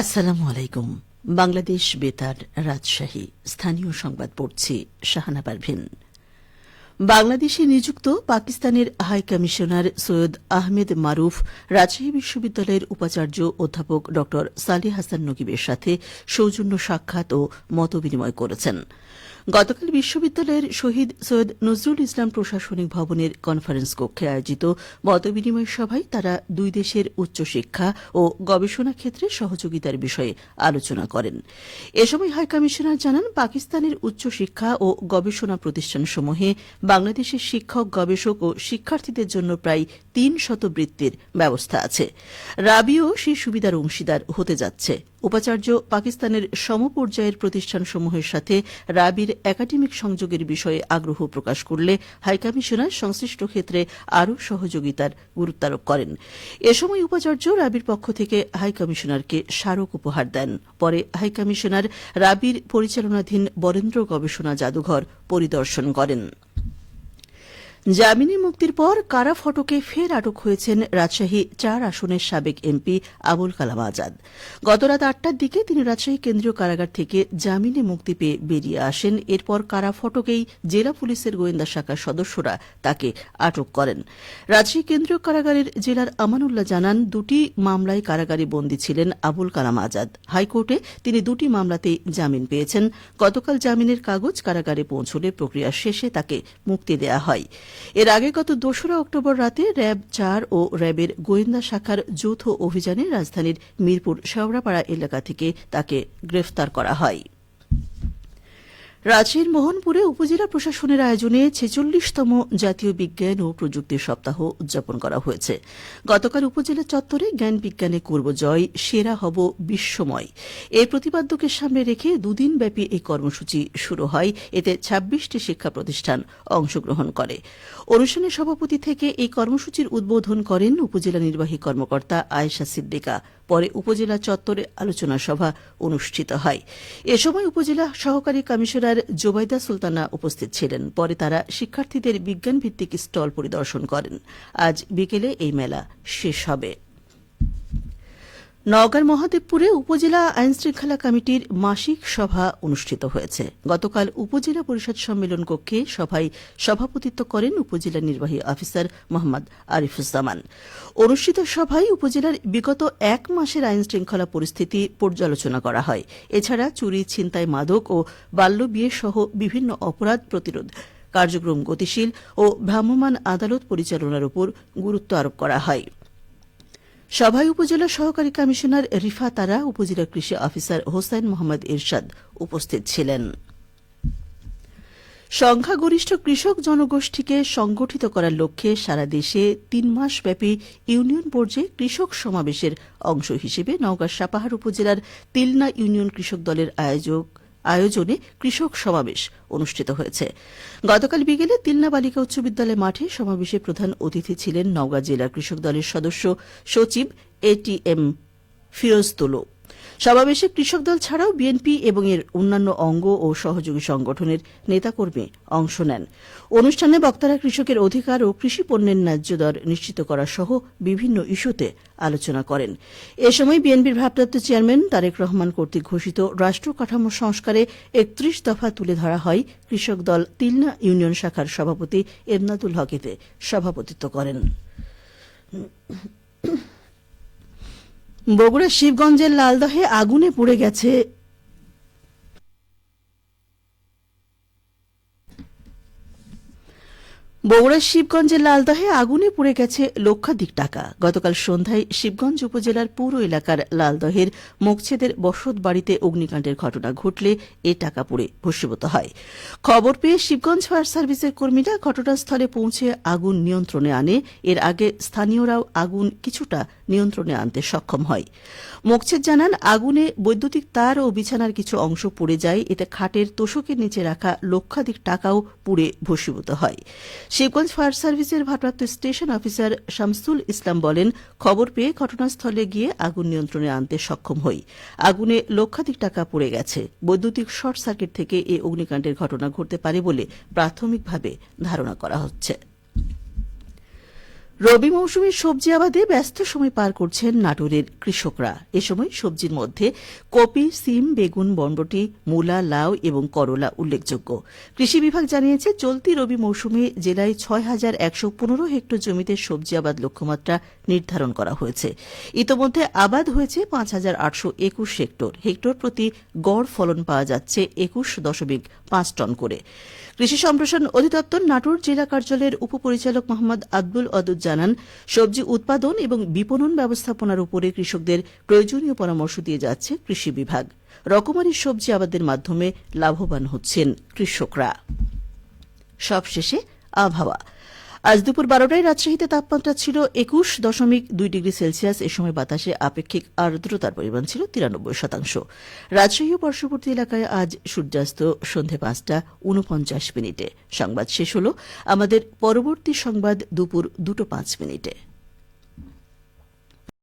আসসালামু আলাইকুম। বাংলাদেশ বেতার, রাজশাহী। স্থানীয় সংবাদ পড়ছি শাহানা পারভিন। বাংলাদেশে নিযুক্ত পাকিস্তানের হাই কমিশনার সৈয়দ আহমেদ মারুফ রাজশাহী বিশ্ববিদ্যালয়ের উপাচার্য অধ্যাপক ড সালেহ হাসান নকিবের সাথে সৌজন্য সাক্ষাৎ ও মতবিনিময় করেছেন। গতকাল বিশ্ববিদ্যালয়ের শহীদ সৈয়দ নজরুল ইসলাম প্রশাসনিক ভবনের কনফারেন্স কক্ষে আয়োজিত মতবিনিময় সভায় তারা দুই দেশের উচ্চশিক্ষা ও গবেষণা ক্ষেত্রে সহযোগিতার বিষয়ে আলোচনা করেন। এ সময় হাইকমিশনার জানান, পাকিস্তানের উচ্চশিক্ষা ও গবেষণা প্রতিষ্ঠানসমূহে বাংলাদেশের শিক্ষক, গবেষক ও শিক্ষার্থীদের জন্য প্রায় ৩০০ বৃত্তির ব্যবস্থা আছে। রাবিও সেই সুবিধার অংশীদার হতে যাচ্ছে। উপাচার্য পাকিস্তানের সমপর্যায়ের প্রতিষ্ঠানসমূহের সাথে রাবির একাডেমিক সংযোগের বিষয়ে আগ্রহ প্রকাশ করলে হাইকমিশনার সংশ্লিষ্ট ক্ষেত্রে আরও সহযোগিতার গুরুত্বারোপ করেন। এ সময় উপাচার্য রাবির পক্ষ থেকে হাইকমিশনারকে স্মারক উপহার দেন। পরে হাইকমিশনার রাবির পরিচালনাধীন বরেন্দ্র গবেষণা জাদুঘর পরিদর্শন করেন। জামিনে মুক্তির পর কারা ফটকে ফের আটক হয়েছেন রাজশাহী ৪ আসনের সাবেক এমপি আবুল কালাম আজাদ। গতরাত ৮টার দিকে তিনি রাজশাহী কেন্দ্রীয় কারাগার থেকে জামিনে মুক্তি পেয়ে বেরিয়ে আসেন। এরপর কারা ফটকেই জেলা পুলিশের গোয়েন্দা শাখার সদস্যরা তাকে আটক করেন। রাজশাহী কেন্দ্রীয় কারাগারের জেলার আমানুল্লাহ জানান, দুটি মামলায় কারাগারে বন্দী ছিলেন আবুল কালাম আজাদ। হাইকোর্টে তিনি দুটি মামলাতেই জামিন পেয়েছেন। গতকাল জামিনের কাগজ কারাগারে পৌঁছলে প্রক্রিয়া শেষে তাকে মুক্তি দেওয়া হয়। এর আগে গত ২রা অক্টোবর রাতে র্যাব ৪ ও র্যাবের গোয়েন্দা শাখার যৌথ অভিযানে রাজধানীর মিরপুর শেওড়াপাড়া এলাকা থেকে তাকে গ্রেফতার করা হয়। রাজশাহীর মোহনপুরে উপজেলা প্রশাসনের আয়োজনে ৪৬তম জাতীয় বিজ্ঞান ও প্রযুক্তি সপ্তাহ উদযাপন করা হয়েছে। গতকাল উপজেলা চত্বরে জ্ঞান বিজ্ঞানে করব জয়, সেরা হব বিশ্বময় এই প্রতিপাদ্যকে সামনে রেখে দুদিনব্যাপী এই কর্মসূচি শুরু হয়। এতে ২৬টি শিক্ষা প্রতিষ্ঠান অংশগ্রহণ করে। অনুষ্ঠানে সভাপতি থেকে এই কর্মসূচির উদ্বোধন করেন উপজেলা নির্বাহী কর্মকর্তা আয়েশা সিদ্দিকা। পরে উপজেলা চত্বরে আলোচনা সভা অনুষ্ঠিত হয়। এ সময় উপজেলা সহকারী কমিশনার জোবাইদা সুলতানা উপস্থিত ছিলেন। পরে তারা শিক্ষার্থীদের বিজ্ঞানভিত্তিক স্টল পরিদর্শন করেন। আজ বিকেলে এই মেলা শেষ হবে। নওগাঁর মহাদেবপুরে উপজেলা আইনশৃঙ্খলা কমিটির মাসিক সভা অনুষ্ঠিত হয়েছে। গতকাল উপজেলা পরিষদ সম্মেলন কক্ষে সভায় সভাপতিত্ব করেন উপজেলা নির্বাহী অফিসার মোহাম্মদ আরিফুজ্জামান। অনুষ্ঠিত সভায় উপজেলার বিগত ১ মাসের আইনশৃঙ্খলা পরিস্থিতি পর্যালোচনা করা হয়। এছাড়া চুরি, ছিনতাই, মাদক ও বাল্যবিয়ে সহ বিভিন্ন অপরাধ প্রতিরোধ কার্যক্রম গতিশীল ও ভ্রাম্যমাণ আদালত পরিচালনার উপর গুরুত্ব আরোপ করা হয়। সভায় উপজেলা সহকারী কমিশনার রিফা তারা, উপজেলা কৃষি অফিসার হোসেন মোহাম্মদ ইরশাদ উপস্থিত ছিলেন। সংখ্যাগরিষ্ঠ কৃষক জনগোষ্ঠীকে সংগঠিত করার লক্ষ্যে সারা দেশে ৩ মাসব্যাপী ইউনিয়ন পর্যায়ে কৃষক সমাবেশের অংশ হিসেবে নওগাঁ সাপাহার উপজেলার তিলনা ইউনিয়ন কৃষক দলের আয়োজনে কৃষক সমাবেশ অনুষ্ঠিত হয়েছে। গতকাল বিকেলে তিলনা বালিকা উচ্চ বিদ্যালয় মাঠে সমাবেশে প্রধান অতিথি ছিলেন নওগাঁ জেলা কৃষক দলের সদস্য সচিব ATM ফিরোজ তুলো। সমাবেশে কৃষক দল ছাড়াও বিএনপি এবং এর অন্যান্য অঙ্গ ও সহযোগী সংগঠনের নেতাকর্মী অংশ নেন। অনুষ্ঠানে বক্তারা কৃষকের অধিকার ও কৃষি পণ্যের ন্যায্য দর নিশ্চিত করা সহ বিভিন্ন ইস্যুতে আলোচনা করেন। এ সময় বিএনপির ভারপ্রাপ্ত চেয়ারম্যান তারেক রহমান কর্তৃক ঘোষিত রাষ্ট্র কাঠামো সংস্কারে ৩১ দফা তুলে ধরা হয়। কৃষক দল তিলনা ইউনিয়ন শাখার সভাপতি এমদাদুল হক এতে সভাপতিত্ব করেন। বগুড়া শিবগঞ্জের লালদহে আগুনে পুড়ে গেছে বগুড়ার শিবগঞ্জের লালদহে আগুনে পুড়ে গেছে লক্ষাধিক টাকা। গতকাল সন্ধ্যায় শিবগঞ্জ উপজেলার পুরো এলাকার লালদহের মোকছেদের বসত বাড়িতে অগ্নিকাণ্ডের ঘটনা ঘটলে এ টাকা পুড়ে ভস্মীভূত হয়। খবর পেয়ে শিবগঞ্জ ফায়ার সার্ভিসের কর্মীরা ঘটনাস্থলে পৌঁছে আগুন নিয়ন্ত্রণে আনে। এর আগে স্থানীয়রাও আগুন কিছুটা নিয়ন্ত্রণে আনতে সক্ষম হয়। মোকছেদ জানান, আগুনে বৈদ্যুতিক তার ও বিছানার কিছু অংশ পুড়ে যায়। এতে খাটের তোশকের নিচে রাখা লক্ষাধিক টাকাও পুড়ে ভস্মীভূত হয়। শিবগঞ্জ ফায়ার সার্ভিসের ভারপ্রাপ্ত স্টেশন অফিসার শামসুল ইসলাম বলেন, খবর পেয়ে ঘটনাস্থলে গিয়ে আগুন নিয়ন্ত্রণে আনতে সক্ষম হই। আগুনে লক্ষাধিক টাকা পুড়ে গেছে। বৈদ্যুতিক শর্ট সার্কিট থেকে এই অগ্নিকাণ্ডের ঘটনা ঘটতে পারে বলে প্রাথমিকভাবে ধারণা করা হচ্ছে। রবি মৌসুমে সবজি আবাদে ব্যস্ত সময় পার করছেন নাটোরের কৃষকরা। এ সময় সবজির মধ্যে কপি, সিম, বেগুন, বরবটি, মূলা, লাউ এবং করলা উল্লেখযোগ্য। কৃষি বিভাগ জানিয়েছে, চলতি রবি মৌসুমে জেলায় ৬,১১৫ হেক্টর জমিতে সবজি আবাদ লক্ষ্যমাত্রা নির্ধারণ করা হয়েছে। ইতোমধ্যে আবাদ হয়েছে ৫,৮২১ হেক্টর। হেক্টর প্রতি গড় ফলন পাওয়া যাচ্ছে ২১.৫ টন করে। কৃষি সম্প্রসারণ অধিদপ্তর নাটোর জেলা কার্যালয়ের উপপরিচালক মোহাম্মদ আব্দুল অদুদ জানান, সবজি উৎপাদন এবং বিপণন ব্যবস্থাপনার উপরে কৃষকদের প্রয়োজনীয় পরামর্শ দিয়ে যাচ্ছে কৃষি বিভাগ। রকমারি সবজি আবাদের মাধ্যমে লাভবান হচ্ছেন কৃষকরা। সবশেষে আবহাওয়া। আজ দুপুর ১২টায় রাজশাহীতে তাপমাত্রা ছিল ২১.২ ডিগ্রি সেলসিয়াস। এ সময় বাতাসে আপেক্ষিক আর্দ্রতার পরিমাণ ছিল ৯৩%। রাজশাহী ও পার্শ্ববর্তী এলাকায় আজ সূর্যাস্ত সন্ধে ৫টা ৪৯ মিনিটে। সংবাদ শেষ হল। আমাদের পরবর্তী সংবাদ দুপুর ২টা ৫ মিনিটে।